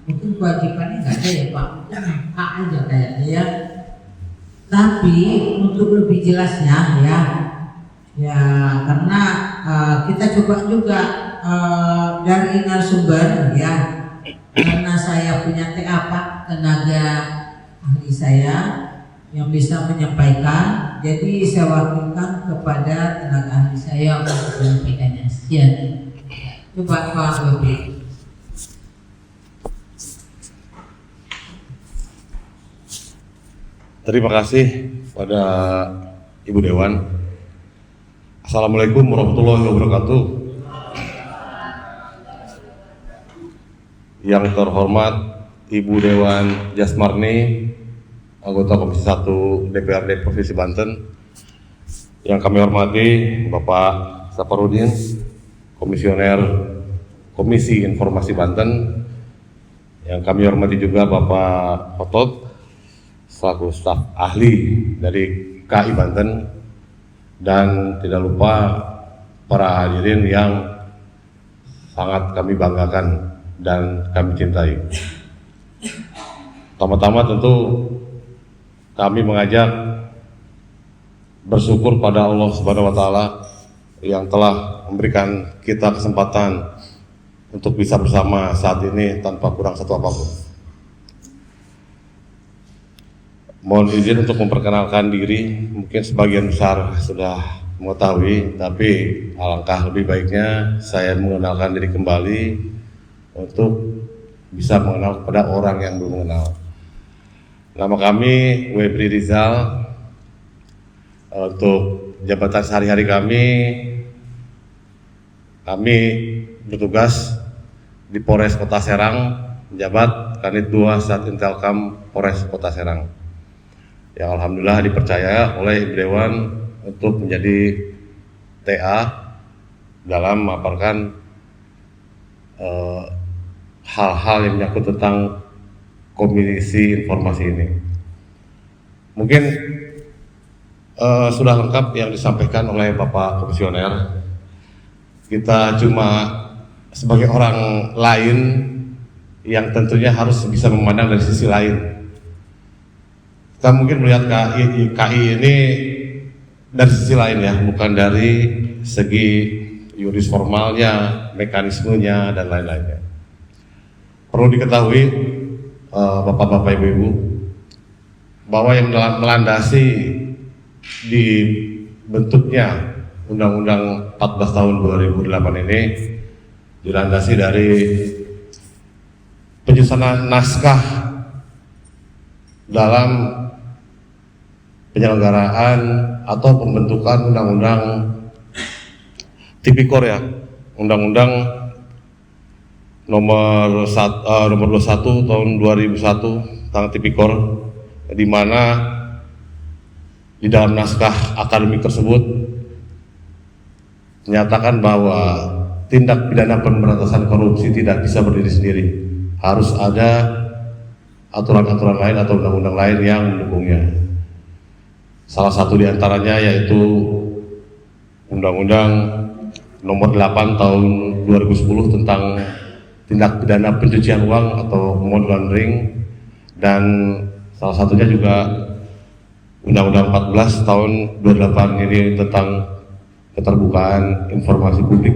mungkin kewajibannya nggak ada ya Pak, mungkin hak aja kayaknya ya. Tapi untuk lebih jelasnya ya karena kita coba juga dari narasumber ya, karena saya punya TA Pak, tenaga ahli saya yang bisa menyampaikan, jadi saya wakilkan kepada tenaga ahli saya untuk menyampaikannya. Sekian. Coba Pak Webri. Terima kasih pada Ibu Dewan. Assalamualaikum warahmatullahi wabarakatuh. Yang terhormat Ibu Dewan Jasmarni, anggota Komisi 1 DPRD Provinsi Banten. Yang kami hormati Bapak Saparudin, Komisioner Komisi Informasi Banten. Yang kami hormati juga Bapak Hotot, selaku staf ahli dari KI Banten, dan tidak lupa para hadirin yang sangat kami banggakan dan kami cintai. Pertama-tama tentu kami mengajak bersyukur pada Allah Subhanahu wa Ta'ala yang telah memberikan kita kesempatan untuk bisa bersama saat ini tanpa kurang satu apapun. Mohon izin untuk memperkenalkan diri, mungkin sebagian besar sudah mengetahui, tapi alangkah lebih baiknya saya mengenalkan diri kembali untuk bisa mengenal kepada orang yang belum mengenal. Nama kami Webri Rizal. Untuk jabatan sehari-hari kami bertugas di Polres Kota Serang, menjabat Kanit 2 Satintelkam Polres Kota Serang, yang alhamdulillah dipercaya oleh Ibu Dewan untuk menjadi TA dalam memaparkan hal-hal yang menyangkut tentang Komisi Informasi ini. Mungkin sudah lengkap yang disampaikan oleh Bapak Komisioner. Kita cuma sebagai orang lain yang tentunya harus bisa memandang dari sisi lain. Kita mungkin melihat KI ini dari sisi lain ya, bukan dari segi yuris formalnya, mekanismenya, dan lain-lainnya. Perlu diketahui Bapak-bapak, Ibu-ibu, bahwa yang melandasi dibentuknya Undang-Undang 14 tahun 2008 ini dilandasi dari penyusunan naskah dalam penyelenggaraan atau pembentukan Undang-Undang Tipikor ya, Undang-Undang nomor 21 tahun 2001 tentang Tipikor, di mana di dalam naskah akademik tersebut menyatakan bahwa tindak pidana pemberantasan korupsi tidak bisa berdiri sendiri, harus ada aturan-aturan lain atau undang-undang lain yang mendukungnya. Salah satu diantaranya yaitu Undang-Undang nomor 8 tahun 2010 tentang tindak pidana pencucian uang atau money laundering, dan salah satunya juga Undang-Undang 14 tahun 28 ini tentang keterbukaan informasi publik.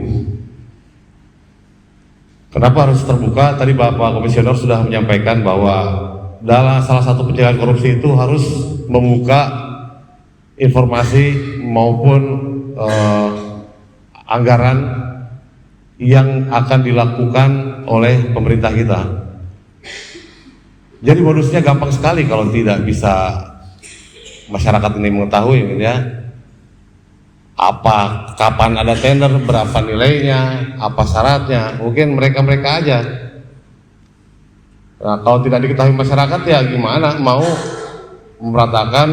Kenapa harus terbuka? Tadi Bapak Komisioner sudah menyampaikan bahwa dalam salah satu pencegahan korupsi itu harus membuka informasi maupun anggaran yang akan dilakukan oleh pemerintah kita. Jadi modusnya gampang sekali kalau tidak bisa masyarakat ini mengetahui ya, apa, kapan ada tender, berapa nilainya, apa syaratnya, mungkin mereka aja. Nah, kalau tidak diketahui masyarakat ya gimana mau meratakan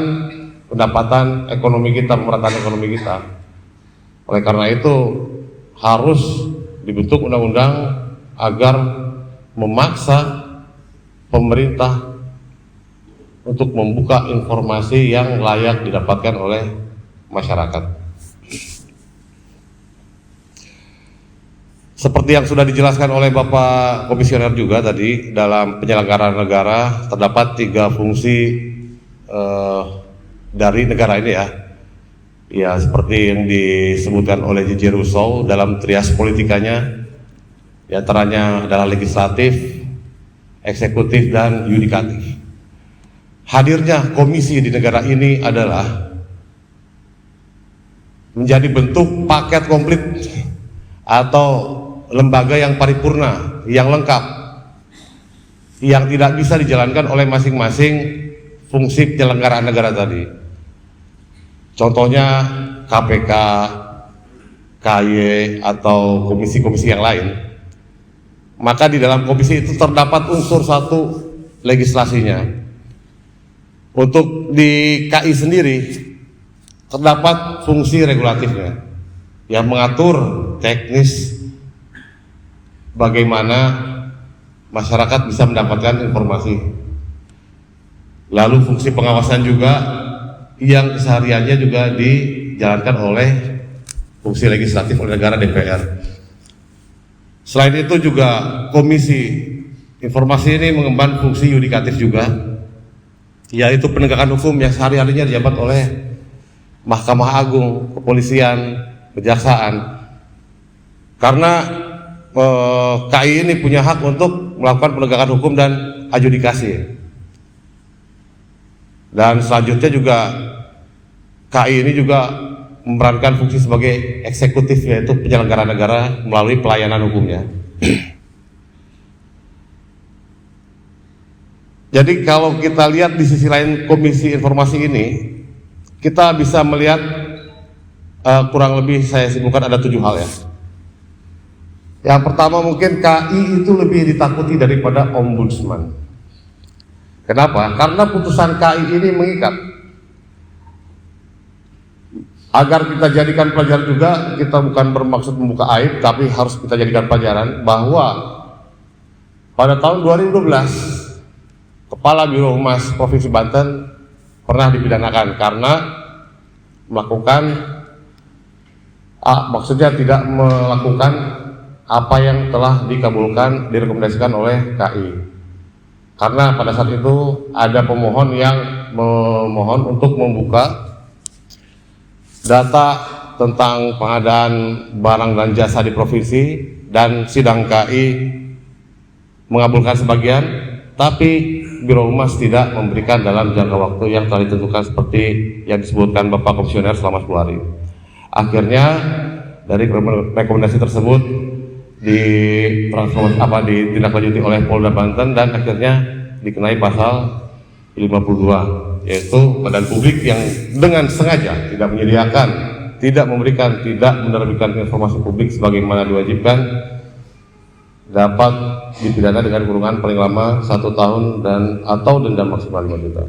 pendapatan ekonomi kita, pemerataan ekonomi kita. Oleh karena itu harus dibentuk undang-undang agar memaksa pemerintah untuk membuka informasi yang layak didapatkan oleh masyarakat. Seperti yang sudah dijelaskan oleh Bapak Komisioner juga tadi, dalam penyelenggaraan negara terdapat 3 fungsi dari negara ini ya. Ya, seperti yang disebutkan oleh J.J. Rousseau dalam trias politikanya, di antaranya adalah legislatif, eksekutif, dan yudikatif. Hadirnya komisi di negara ini adalah menjadi bentuk paket komplit atau lembaga yang paripurna, yang lengkap, yang tidak bisa dijalankan oleh masing-masing fungsi penyelenggaraan negara tadi. Contohnya KPK, KY, atau komisi-komisi yang lain. Maka di dalam komisi itu terdapat unsur satu legislasinya. Untuk di KI sendiri terdapat fungsi regulatifnya yang mengatur teknis bagaimana masyarakat bisa mendapatkan informasi. Lalu fungsi pengawasan juga yang kesehariannya juga dijalankan oleh fungsi legislatif oleh negara, DPR. Selain itu juga komisi informasi ini mengemban fungsi yudikatif juga, yaitu penegakan hukum yang sehari-harinya dijabat oleh Mahkamah Agung, kepolisian, kejaksaan. Karena KI ini punya hak untuk melakukan penegakan hukum dan adjudikasi. Dan selanjutnya juga KI ini juga memerankan fungsi sebagai eksekutif, yaitu penyelenggara negara melalui pelayanan hukumnya. Jadi kalau kita lihat di sisi lain komisi informasi ini, kita bisa melihat kurang lebih saya simpulkan ada 7 hal ya. Yang pertama, mungkin KI itu lebih ditakuti daripada ombudsman. Kenapa? Karena putusan KI ini mengikat. Agar kita jadikan pelajaran juga, kita bukan bermaksud membuka aib, tapi harus kita jadikan pelajaran bahwa pada tahun 2012 Kepala Biro Humas Provinsi Banten pernah dipidanakan karena melakukan maksudnya tidak melakukan apa yang telah dikabulkan, direkomendasikan oleh KI. Karena pada saat itu ada pemohon yang memohon untuk membuka data tentang pengadaan barang dan jasa di provinsi, dan sidang KI mengabulkan sebagian, tapi Biro Humas tidak memberikan dalam jangka waktu yang telah ditentukan seperti yang disebutkan Bapak Komisioner selama 10 hari. Akhirnya dari rekomendasi tersebut ditindaklanjuti oleh Polda Banten dan akhirnya dikenai pasal 52, yaitu badan publik yang dengan sengaja tidak menyediakan, tidak memberikan, tidak menerbitkan informasi publik sebagaimana diwajibkan dapat dipidana dengan kurungan paling lama 1 tahun dan atau denda maksimal 5 juta.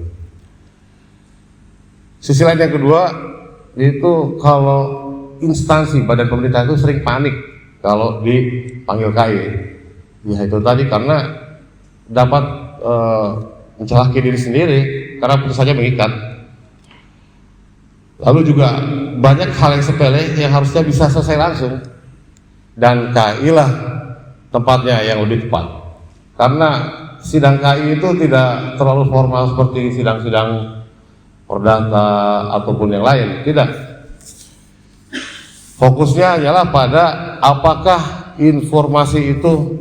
Sisi lain yang kedua, yaitu kalau instansi badan pemerintah itu sering panik kalau dipanggil KI. Ya itu tadi, karena dapat mencelakai diri sendiri karena putusannya mengikat. Lalu juga banyak hal yang sepele yang harusnya bisa selesai langsung, dan KI lah tempatnya yang lebih tepat. Karena sidang KI itu tidak terlalu formal seperti sidang-sidang perdata ataupun yang lain, tidak. Fokusnya hanyalah pada apakah informasi itu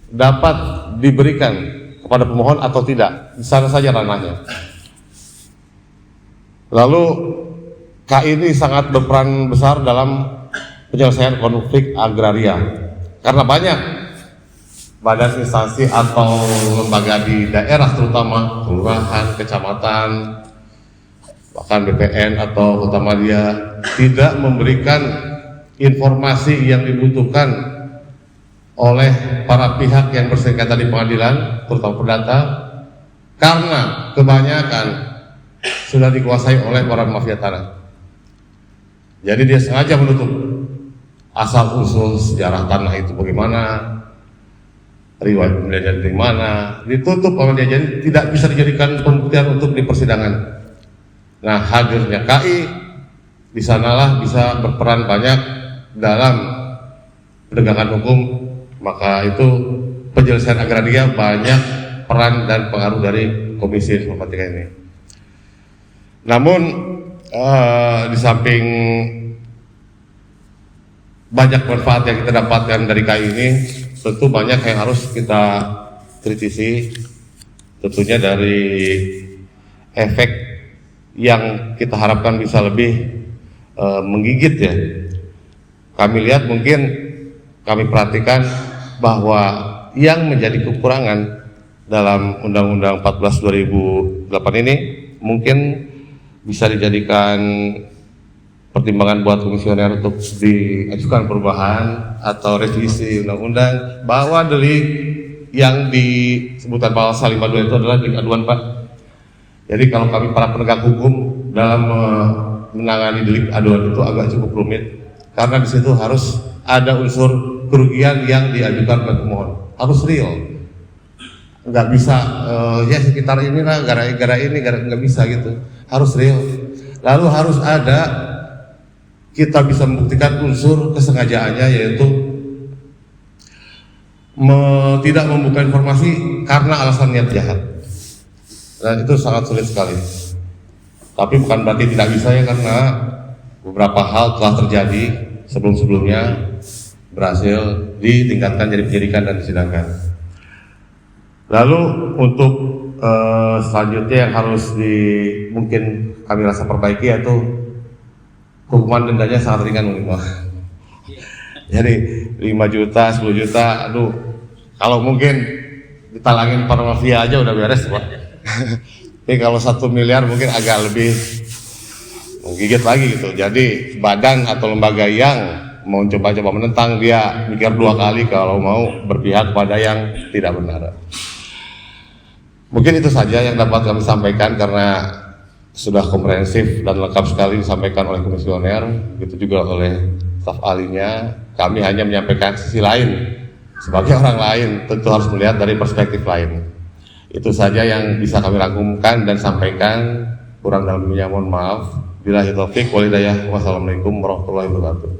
dapat diberikan kepada pemohon atau tidak. Di sana saja ranahnya. Lalu KI ini sangat berperan besar dalam penyelesaian konflik agraria, karena banyak badan instansi atau lembaga di daerah, terutama kelurahan, kecamatan, bahkan BPN atau Kota Madia, tidak memberikan informasi yang dibutuhkan oleh para pihak yang bersengketa di pengadilan, terutama perdata, karena kebanyakan sudah dikuasai oleh para mafia tanah. Jadi dia sengaja menutup asal usul sejarah tanah itu bagaimana, riwayat pembelian dari mana, ditutup oleh dia, jadi tidak bisa dijadikan pembuktian untuk di persidangan. Nah, hadirnya KI di sanalah bisa berperan banyak dalam penegakan hukum, maka itu penyelesaian agraria banyak peran dan pengaruh dari Komisi Informatika ini. Namun di samping banyak manfaat yang kita dapatkan dari KAI ini, tentu banyak yang harus kita kritisi, tentunya dari efek yang kita harapkan bisa lebih menggigit ya. Kami lihat, mungkin kami perhatikan bahwa yang menjadi kekurangan dalam Undang-Undang 14 2008 ini mungkin bisa dijadikan pertimbangan buat komisioner untuk diajukan perubahan atau revisi undang-undang, bahwa delik yang disebutkan pasal 52 itu adalah delik aduan, Pak. Jadi kalau kami para penegak hukum dalam menangani delik aduan itu agak cukup rumit, karena di situ harus ada unsur kerugian yang diajukan oleh pemohon, harus real, nggak bisa ya sekitar inilah gara-gara ini, nggak bisa gitu, harus real. Lalu harus ada, kita bisa membuktikan unsur kesengajaannya, yaitu tidak membuka informasi karena alasan niat jahat. Dan itu sangat sulit sekali. Tapi bukan berarti tidak bisa ya, karena beberapa hal telah terjadi sebelum-sebelumnya, berhasil ditingkatkan jadi penyidikan dan disidangkan. Lalu untuk selanjutnya yang harus mungkin kami rasa perbaiki, yaitu hukuman dendanya sangat ringan mungkin, Pak. Jadi 5 juta, 10 juta, aduh, kalau mungkin ditalangin para mafia aja udah beres, Pak. Tapi kalau 1 miliar mungkin agak lebih menggigit lagi gitu. Jadi badan atau lembaga yang mau coba-coba menentang, dia mikir 2 kali kalau mau berpihak pada yang tidak benar. Mungkin itu saja yang dapat kami sampaikan, karena sudah komprehensif dan lengkap sekali disampaikan oleh komisioner, begitu juga oleh staf ahlinya. Kami hanya menyampaikan sisi lain. Sebagai orang lain tentu harus melihat dari perspektif lain. Itu saja yang bisa kami rangkumkan dan sampaikan. Kurang dalam lebihnya mohon maaf. Billahi taufik wal hidayah. Wassalamualaikum warahmatullahi wabarakatuh.